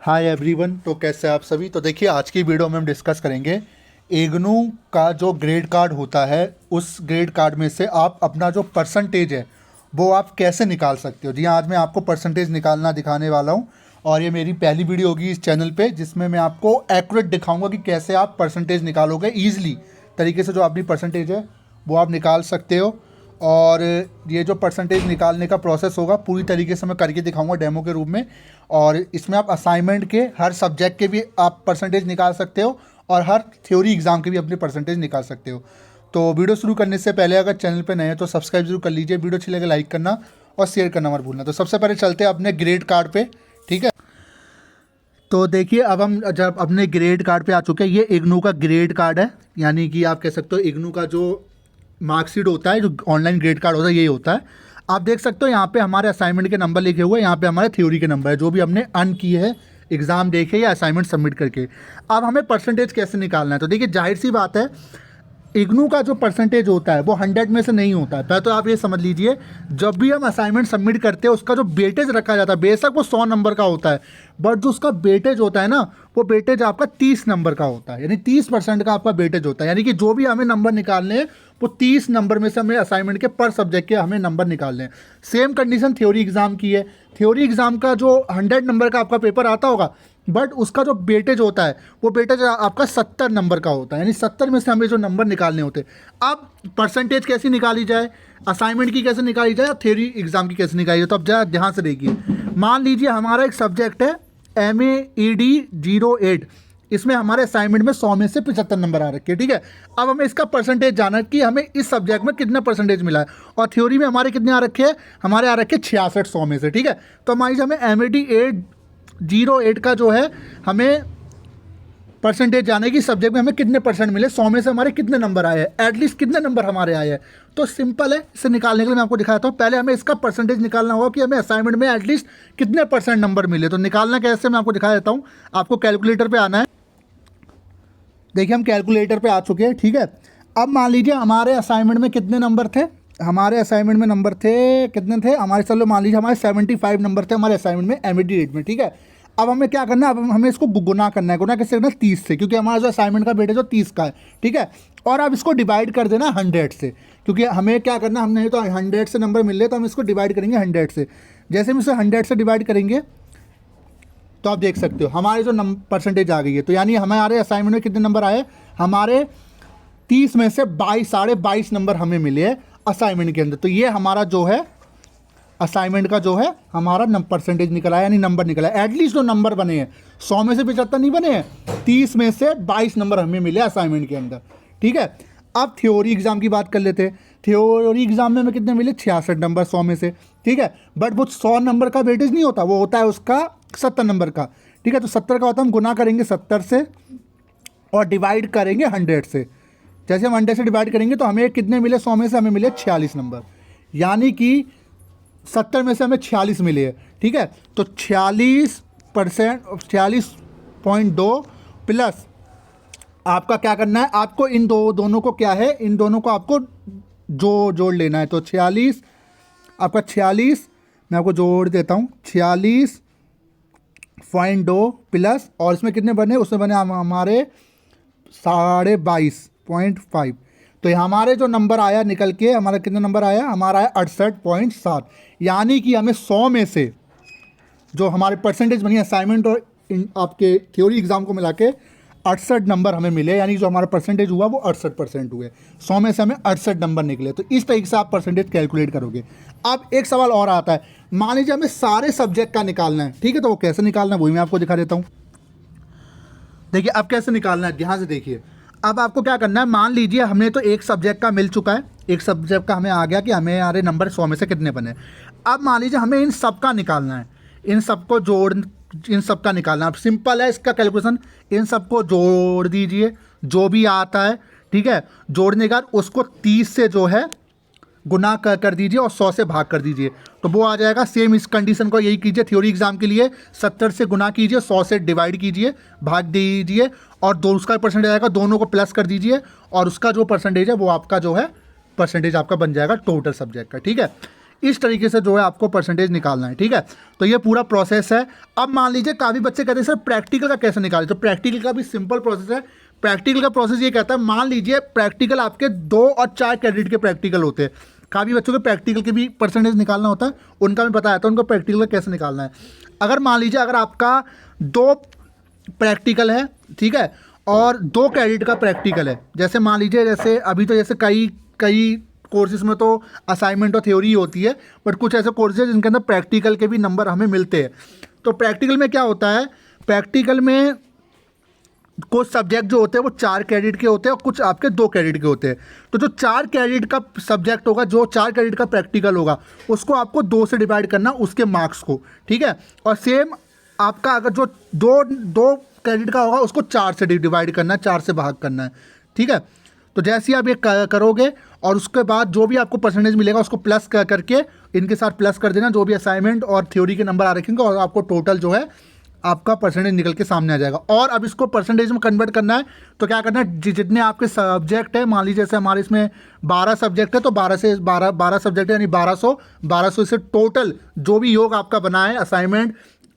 Hi everyone. तो कैसे आप सभी। तो देखिए आज की वीडियो में हम डिस्कस करेंगे इग्नू का जो ग्रेड कार्ड होता है, उस ग्रेड कार्ड में से आप अपना जो परसेंटेज है वो आप कैसे निकाल सकते हो। जी हाँ, आज मैं आपको परसेंटेज निकालना दिखाने वाला हूँ और ये मेरी पहली वीडियो होगी इस चैनल पे जिसमें मैं आपको एक्यूरेट दिखाऊंगा कि कैसे आप परसेंटेज निकालोगे ईजिली तरीके से। जो अपनी परसेंटेज है वो आप निकाल सकते हो और ये जो परसेंटेज निकालने का प्रोसेस होगा पूरी तरीके से मैं करके दिखाऊंगा डेमो के रूप में। और इसमें आप असाइनमेंट के हर सब्जेक्ट के भी आप परसेंटेज निकाल सकते हो और हर थ्योरी एग्ज़ाम के भी अपने परसेंटेज निकाल सकते हो। तो वीडियो शुरू करने से पहले अगर चैनल पे नए हैं तो सब्सक्राइब जरूर कर लीजिए, वीडियो अच्छी लगे लाइक करना और शेयर करना मत भूलना। तो सबसे पहले चलते हैं अपने ग्रेड कार्ड पे, ठीक है। तो देखिए अब हम जब अपने ग्रेड कार्ड पे आ चुके हैं, ये इग्नू का ग्रेड कार्ड है, यानी कि आप कह सकते हो इग्नू का जो मार्कशीट होता है, जो ऑनलाइन ग्रेड कार्ड होता है, यही होता है। आप देख सकते हो यहाँ पे हमारे असाइनमेंट के नंबर लिखे हुए हैं, यहाँ पे हमारे थ्योरी के नंबर है जो भी हमने अर्न किए हैं एग्ज़ाम देखे या असाइनमेंट सबमिट करके। अब हमें परसेंटेज कैसे निकालना है, तो देखिए जाहिर सी बात है इग्नू का जो परसेंटेज होता है वो 100 में से नहीं होता है। पहले तो आप ये समझ लीजिए, जब भी हम असाइनमेंट सबमिट करते हैं उसका जो वेटेज रखा जाता है, बेशक वो 100 नंबर का होता है, बट जो उसका वेटेज होता है ना, वो वेटेज आपका 30 नंबर का होता है, यानी 30% का आपका वेटेज होता है। यानी कि जो भी हमें नंबर निकालने हैं वो 30 नंबर में से हमें असाइनमेंट के पर सब्जेक्ट के हमें नंबर निकालने हैं। सेम कंडीशन थ्योरी एग्ज़ाम की है। थ्योरी एग्ज़ाम का जो 100 नंबर का आपका पेपर आता होगा, बट उसका जो वेटेज होता है वो वेटेज आपका 70 नंबर का होता है, यानी 70 में से हमें जो नंबर निकालने होते हैं। अब परसेंटेज कैसे निकाली जाए, असाइनमेंट की कैसे निकाली जाए और थ्योरी एग्ज़ाम की कैसे निकाली जाए, तो अब जरा ध्यान से देखिए। मान लीजिए हमारा एक सब्जेक्ट है MAED 08, इसमें हमारे असाइनमेंट में 100 में से 75 नंबर आ रखे हैं, ठीक है। अब हमें इसका परसेंटेज जाना है कि हमें इस सब्जेक्ट में कितना परसेंटेज मिला है, और थ्योरी में हमारे कितने आ रखे हैं, हमारे आ रखे 66 100 में से, ठीक है। तो मान लीजिए हमें MAED 08 का जो है हमें परसेंटेज जाने की सब्जेक्ट में हमें कितने परसेंट मिले, 100 में से हमारे कितने नंबर आए हैं, एटलीस्ट कितने नंबर हमारे आए हैं। तो सिंपल है, इसे निकालने के लिए मैं आपको दिखाता हूँ। पहले हमें इसका परसेंटेज निकालना होगा कि हमें असाइनमेंट में एटलीस्ट कितने परसेंट नंबर मिले। तो निकालना कैसे मैं आपको दिखा देता हूँ। आपको कैलकुलेटर पर आना है। देखिए हम कैलकुलेटर पर आ चुके हैं, ठीक है। अब मान लीजिए हमारे असाइनमेंट में कितने नंबर थे, हमारे असाइनमेंट में नंबर थे कितने थे हमारे, चलो मान लीजिए हमारे 75 नंबर थे हमारे असाइनमेंट में MAED 8 में, ठीक है। अब हमें क्या करना है, अब हमें इसको गुना करना है। गुना कैसे करना है, 30 से, क्योंकि हमारा जो असाइनमेंट का वेटेज जो 30 का है, ठीक है। और अब इसको डिवाइड कर देना 100 से, क्योंकि हमें क्या करना, हम नहीं तो 100 से नंबर मिल रहे तो हम इसको डिवाइड करेंगे 100 से। जैसे हम इसे 100 से डिवाइड करेंगे तो आप देख सकते हो हमारे जो परसेंटेज आ गई है। तो यानी हमारे असाइनमेंट में कितने नंबर आए, हमारे 30 में से 22 नंबर हमें मिले हैं असाइनमेंट के अंदर। तो ये हमारा जो है असाइनमेंट का जो है हमारा परसेंटेज निकला है, यानी नंबर निकला है। एटलीस्ट जो नंबर बने हैं 100 में से 75 नहीं बने हैं, 30 में से 22 नंबर हमें मिले असाइनमेंट के अंदर, ठीक है। अब थ्योरी एग्जाम की बात कर लेते हैं। थ्योरी एग्जाम में हमें कितने मिले, 66 नंबर 100 में से, ठीक है। बट वो 100 नंबर का वेटेज नहीं होता, वो होता है उसका 70 नंबर का, ठीक है। तो 70 का होता है, हम गुना करेंगे 70 से और डिवाइड करेंगे 100 से। जैसे हम 100 से डिवाइड करेंगे तो हमें कितने मिले, 100 में से हमें मिले 46 नंबर, यानी कि 70 में से हमें 46 मिले हैं, ठीक है। तो 46%, 46.2 प्लस आपका क्या करना है, आपको इन दोनों को क्या है, इन दोनों को आपको जोड़ लेना है। तो 46 आपका 46 मैं आपको जोड़ देता हूँ, 46.2 प्लस, और इसमें कितने बने, उसमें बने हमारे 22.5। तो हमारे जो नंबर आया निकल के, हमारा कितना नंबर आया, हमारा आया 68.7। यानी कि हमें 100 में से जो हमारे परसेंटेज बनी असाइनमेंट और आपके थ्योरी एग्जाम को मिला के 68 नंबर हमें मिले, यानी जो हमारा परसेंटेज हुआ वो 68% हुए। 100 में से हमें 68 नंबर निकले। तो इस तरीके से आप परसेंटेज कैलकुलेट करोगे। अब एक सवाल और आता है, मान लीजिए हमें सारे सब्जेक्ट का निकालना है, ठीक है। तो वो कैसे निकालना है वही मैं आपको दिखा देता हूँ। देखिए अब कैसे निकालना है, ध्यान से देखिए। अब आपको क्या करना है, मान लीजिए हमें तो एक सब्जेक्ट का मिल चुका है, एक सब्जेक्ट का हमें आ गया कि हमें हमारे नंबर 100 में से कितने बने। अब मान लीजिए हमें इन सब का निकालना है, इन सबको इन सब का निकालना है। अब सिंपल है इसका कैलकुलेशन, इन सबको जोड़ दीजिए जो भी आता है, ठीक है। जोड़ने के बाद उसको 30 से जो है गुना कर दीजिए और 100 से भाग कर दीजिए, तो वो आ जाएगा। सेम इस कंडीशन को यही कीजिए थ्योरी एग्जाम के लिए, 70 से गुना कीजिए, 100 से डिवाइड कीजिए, भाग दीजिए, और उसका परसेंटेज आएगा, दोनों को प्लस कर दीजिए, और उसका जो परसेंटेज है वो आपका जो है परसेंटेज आपका बन जाएगा टोटल सब्जेक्ट का, ठीक है। इस तरीके से जो है आपको परसेंटेज निकालना है, ठीक है। तो ये पूरा प्रोसेस है। अब मान लीजिए काफ़ी बच्चे कहते हैं सर प्रैक्टिकल का कैसे निकालें, तो प्रैक्टिकल का भी सिंपल प्रोसेस है। प्रैक्टिकल का प्रोसेस ये कहता है, मान लीजिए प्रैक्टिकल आपके 2 और 4 क्रेडिट के प्रैक्टिकल होते हैं। काफ़ी बच्चों के प्रैक्टिकल के भी परसेंटेज निकालना होता है, उनका मैं बताया था उनको प्रैक्टिकल का कैसे निकालना है। अगर मान लीजिए अगर आपका 2 प्रैक्टिकल है, ठीक है, और 2 क्रेडिट का प्रैक्टिकल है, जैसे मान लीजिए जैसे अभी तो जैसे कई कोर्सेज में तो असाइनमेंट और थ्योरी होती है, बट कुछ ऐसे कोर्सेज जिनके अंदर प्रैक्टिकल के भी नंबर हमें मिलते हैं। तो प्रैक्टिकल में क्या होता है, प्रैक्टिकल में कुछ सब्जेक्ट जो होते हैं वो 4 क्रेडिट के होते हैं और कुछ आपके 2 क्रेडिट के होते हैं। तो जो 4 क्रेडिट का सब्जेक्ट होगा, जो 4 क्रेडिट का प्रैक्टिकल होगा, उसको आपको 2 से डिवाइड करना उसके मार्क्स को, ठीक है। और सेम आपका अगर जो दो क्रेडिट का होगा उसको 4 से डिवाइड करना है, 4 से भाग करना है, ठीक है। तो जैसे ही आप ये करोगे और उसके बाद जो भी आपको परसेंटेज मिलेगा उसको प्लस करके इनके साथ प्लस कर देना, जो भी असाइनमेंट और थ्योरी के नंबर आ रखेंगे, और आपको टोटल जो है आपका परसेंटेज निकल के सामने आ जाएगा। और अब इसको परसेंटेज में कन्वर्ट करना है तो क्या करना है, जितने आपके सब्जेक्ट है, मान लीजिए जैसे हमारे इसमें 12 सब्जेक्ट है, तो 12 सब्जेक्ट है यानी 1200 से टोटल जो भी योग आपका बना है असाइनमेंट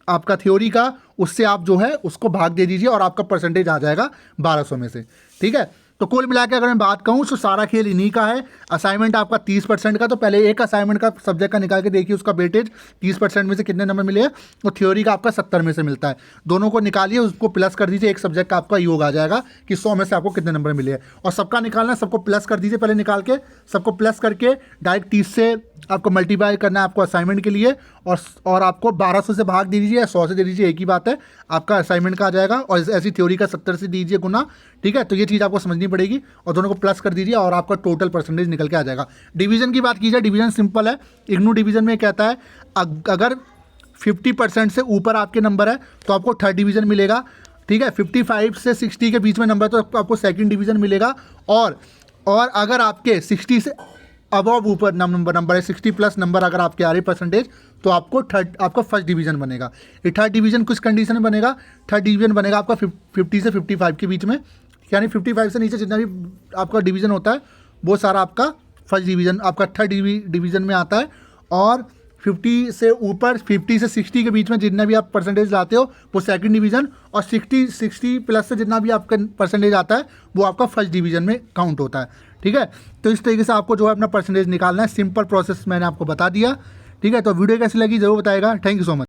आपका थ्योरी का, उससे आप जो है उसको भाग दे दीजिए और आपका परसेंटेज आ जाएगा 1200 में से, ठीक है। तो कुल मिला के अगर मैं बात कहूँ तो सारा खेल इन्हीं का है। असाइनमेंट आपका 30% का, तो पहले एक असाइनमेंट का सब्जेक्ट का निकाल के देखिए उसका वेटेज 30% में से कितने नंबर मिले हैं, और थ्योरी का आपका 70 में से मिलता है। दोनों को निकालिए, उसको प्लस कर दीजिए, एक सब्जेक्ट का आपका योग आ जाएगा कि 100 में से आपको कितने नंबर मिले हैं। और सबका निकालना है, सबको प्लस कर दीजिए पहले निकाल के, सबको प्लस करके डायरेक्ट 30 से आपको मल्टीप्लाई करना है आपको असाइनमेंट के लिए, और आपको 1200 से भाग दे दीजिए या 100 से दे दीजिए, एक ही बात है, आपका असाइनमेंट का आ जाएगा। और ऐसी थ्योरी का 70 से दीजिए गुना, ठीक है। तो ये चीज़ आपको समझनी पड़ेगी, और दोनों को प्लस कर दीजिए और आपका टोटल परसेंटेज निकल के आ जाएगा। डिवीजन की बात की जाए, डिवीजन सिंपल है। इग्नू डिवीजन में कहता है अगर 50% से ऊपर आपके नंबर है तो आपको 3rd डिवीजन मिलेगा, ठीक है। 55 से 60 के बीच में नंबर तो आपको 2nd डिवीजन मिलेगा, और अगर आपके 60 से अबव ऊपर नंबर है, 60 प्लस नंबर अगर आपके आ रहे परसेंटेज, तो आपको आपका 1st डिवीजन बनेगा। ये 3rd डिवीजन कुछ कंडीशन में बनेगा, 3rd डिवीजन बनेगा आपका 50 से 55 के बीच में, यानी 55 से नीचे जितना भी आपका डिवीज़न होता है वो सारा आपका 1st डिवीज़न आपका 3rd डिवीज़न में आता है। और 50 से ऊपर 50 से 60 के बीच में जितना भी आप परसेंटेज लाते हो वो 2nd डिवीज़न, और 60 प्लस से जितना भी आपका परसेंटेज आता है वो आपका 1st डिवीज़न में काउंट होता है, ठीक है। तो इस तरीके से आपको जो है अपना परसेंटेज निकालना है। सिंपल प्रोसेस मैंने आपको बता दिया, ठीक है। तो वीडियो कैसी लगी ज़रूर बताएगा। Thank you so much.